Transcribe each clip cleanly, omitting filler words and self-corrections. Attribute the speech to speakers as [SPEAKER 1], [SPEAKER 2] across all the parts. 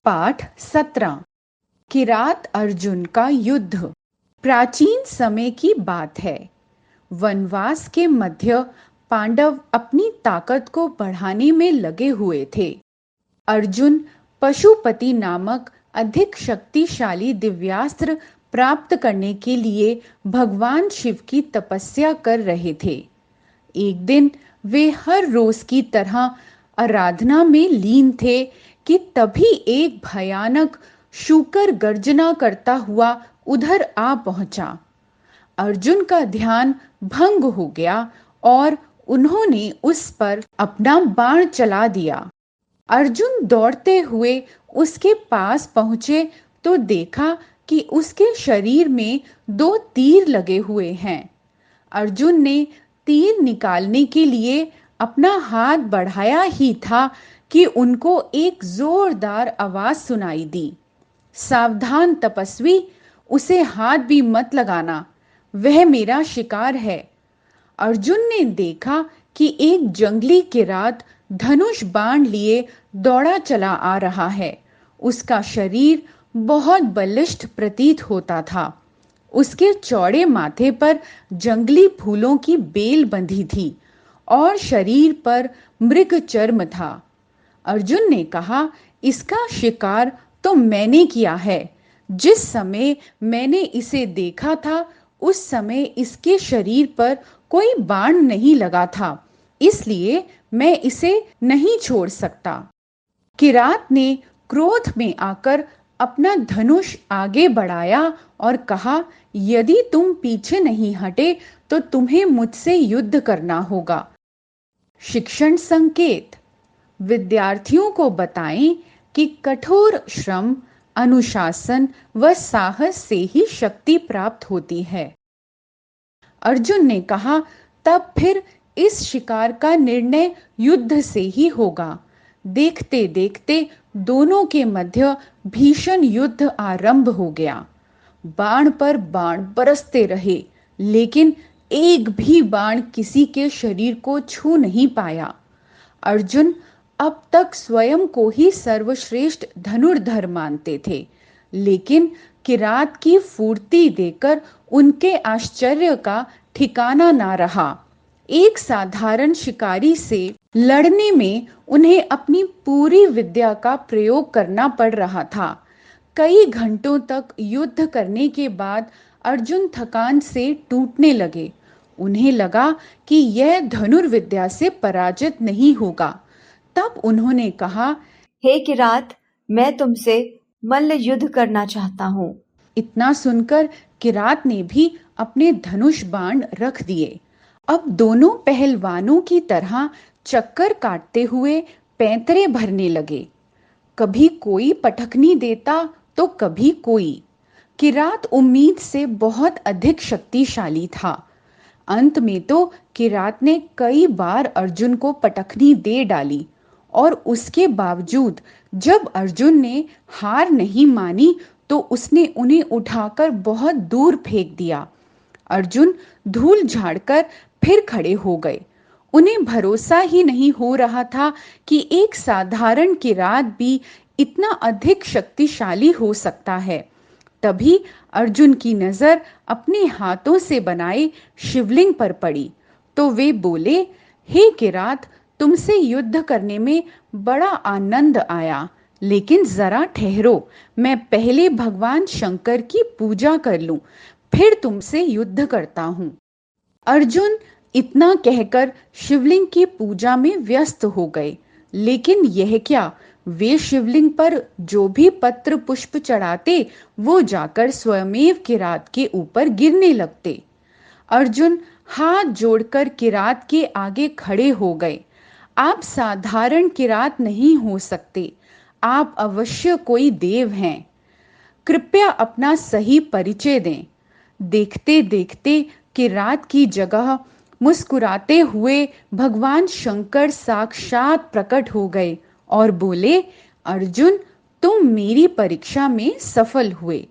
[SPEAKER 1] पाठ 17। किरात अर्जुन का युद्ध। प्राचीन समय की बात है। वनवास के मध्य पांडव अपनी ताकत को बढ़ाने में लगे हुए थे। अर्जुन पशुपति नामक अधिक शक्तिशाली दिव्यास्त्र प्राप्त करने के लिए भगवान शिव की तपस्या कर रहे थे। एक दिन वे हर रोज की तरह आराधना में लीन थे कि तभी एक भयानक शूकर गर्जना करता हुआ उधर आ पहुंचा। अर्जुन का ध्यान भंग हो गया और उन्होंने उस पर अपना बाण चला दिया। अर्जुन दौड़ते हुए उसके पास पहुंचे तो देखा कि उसके शरीर में 2 तीर लगे हुए हैं। अर्जुन ने तीर निकालने के लिए अपना हाथ बढ़ाया ही था कि उनको एक जोरदार आवाज सुनाई दी। सावधान तपस्वी, उसे हाथ भी मत लगाना, वह मेरा शिकार है। अर्जुन ने देखा कि एक जंगली किरात धनुष बाण लिए दौड़ा चला आ रहा है। उसका शरीर बहुत बलिष्ठ प्रतीत होता था। उसके चौड़े माथे पर जंगली फूलों की बेल बंधी थी और शरीर पर मृग चर्म था। अर्जुन ने कहा, इसका शिकार तो मैंने किया है। जिस समय मैंने इसे देखा था उस समय इसके शरीर पर कोई बाण नहीं लगा था, इसलिए मैं इसे नहीं छोड़ सकता। किरात ने क्रोध में आकर अपना धनुष आगे बढ़ाया और कहा, यदि तुम पीछे नहीं हटे तो तुम्हें मुझसे युद्ध करना होगा। शिक्षण संकेत। विद्यार्थियों को बताएं कि कठोर श्रम, अनुशासन व साहस से ही शक्ति प्राप्त होती है। अर्जुन ने कहा, तब फिर इस शिकार का निर्णय युद्ध से ही होगा। देखते देखते दोनों के मध्य भीषण युद्ध आरंभ हो गया। बाण पर बाण बरसते रहे, लेकिन एक भी बाण किसी के शरीर को छू नहीं पाया। अर्जुन अब तक स्वयं को ही सर्वश्रेष्ठ धनुर्धर मानते थे, लेकिन किरात की फुर्ती देखकर उनके आश्चर्य का ठिकाना ना रहा। एक साधारण शिकारी से लड़ने में उन्हें अपनी पूरी विद्या का प्रयोग करना पड़ रहा था। कई घंटों तक युद्ध करने के बाद अर्जुन थकान से टूटने लगे। उन्हें लगा कि यह धनुर्विद्या से पराजित नहीं होगा। तब उन्होंने कहा,
[SPEAKER 2] हे किरात, मैं तुमसे मल्ल युद्ध करना चाहता हूँ।
[SPEAKER 1] इतना सुनकर किरात ने भी अपने धनुष बाण रख दिए। अब दोनों पहलवानों की तरह चक्कर काटते हुए पैंतरे भरने लगे। कभी कोई पटखनी देता तो कभी कोई। किरात उम्मीद से बहुत अधिक शक्तिशाली था। अंत में तो किरात ने कई बार अर्जुन को पटखनी दे डाली और उसके बावजूद जब अर्जुन ने हार नहीं मानी तो उसने उन्हें उठाकर बहुत दूर फेंक दिया। अर्जुन धूल झाड़कर फिर खड़े हो गए। उन्हें भरोसा ही नहीं हो रहा था कि एक साधारण किरात भी इतना अधिक शक्तिशाली हो सकता है। तभी अर्जुन की नजर अपने हाथों से बनाए शिवलिंग पर पड़ी तो वे बोले, हे किरात, तुमसे युद्ध करने में बड़ा आनंद आया, लेकिन जरा ठहरो, मैं पहले भगवान शंकर की पूजा कर लूं, फिर तुमसे युद्ध करता हूं। अर्जुन इतना कहकर शिवलिंग की पूजा में व्यस्त हो गए, लेकिन यह क्या, वे शिवलिंग पर जो भी पत्र पुष्प चढ़ाते वो जाकर स्वयमेव किरात के ऊपर गिरने लगते। अर्जुन हाथ जोड़कर किरात के आगे खड़े हो गए। आप साधारण किरात नहीं हो सकते, आप अवश्य कोई देव हैं। कृपया अपना सही परिचय दें। देखते देखते किरात की जगह मुस्कुराते हुए भगवान शंकर साक्षात प्रकट हो गए और बोले, अर्जुन, तुम मेरी परीक्षा में सफल हुए।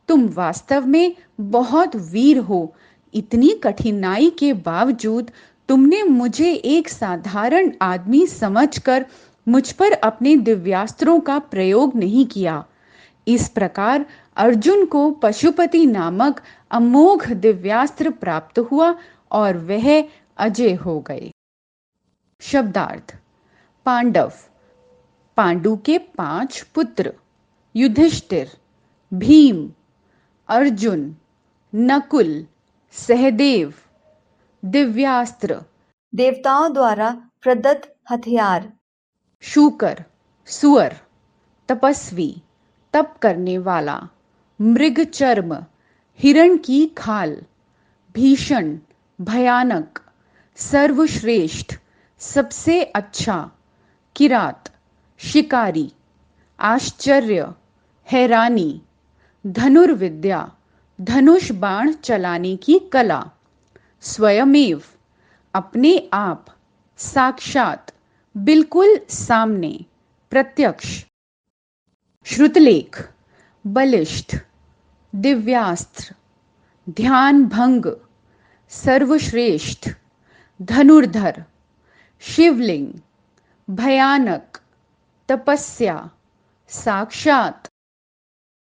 [SPEAKER 1] तुम वास्तव में बहुत वीर हो। इतनी कठिनाई के बावजूद तुमने मुझे एक साधारण आदमी समझकर मुझ पर अपने दिव्यास्त्रों का प्रयोग नहीं किया। इस प्रकार अर्जुन को पशुपति नामक अमोघ दिव्यास्त्र प्राप्त हुआ और वह अजय हो गए। शब्दार्थ। पांडव, पांडु के 5 पुत्र, युधिष्ठिर, भीम, अर्जुन, नकुल, सहदेव। दिव्यास्त्र,
[SPEAKER 2] देवताओं द्वारा प्रदत्त हथियार।
[SPEAKER 1] शूकर, सुअर, तपस्वी, तप करने वाला, मृग चर्म, हिरण की खाल, भीषण, भयानक, सर्वश्रेष्ठ, सबसे अच्छा, किरात, शिकारी, आश्चर्य, हैरानी, धनुर्विद्या, धनुष बाण चलाने की कला, स्वयमेव, अपने आप, साक्षात, बिल्कुल सामने, प्रत्यक्ष। श्रुतलेख, बलिष्ठ, दिव्यास्त्र, ध्यान भंग, सर्वश्रेष्ठ, धनुर्धर, शिवलिंग, भयानक, तपस्या, साक्षात,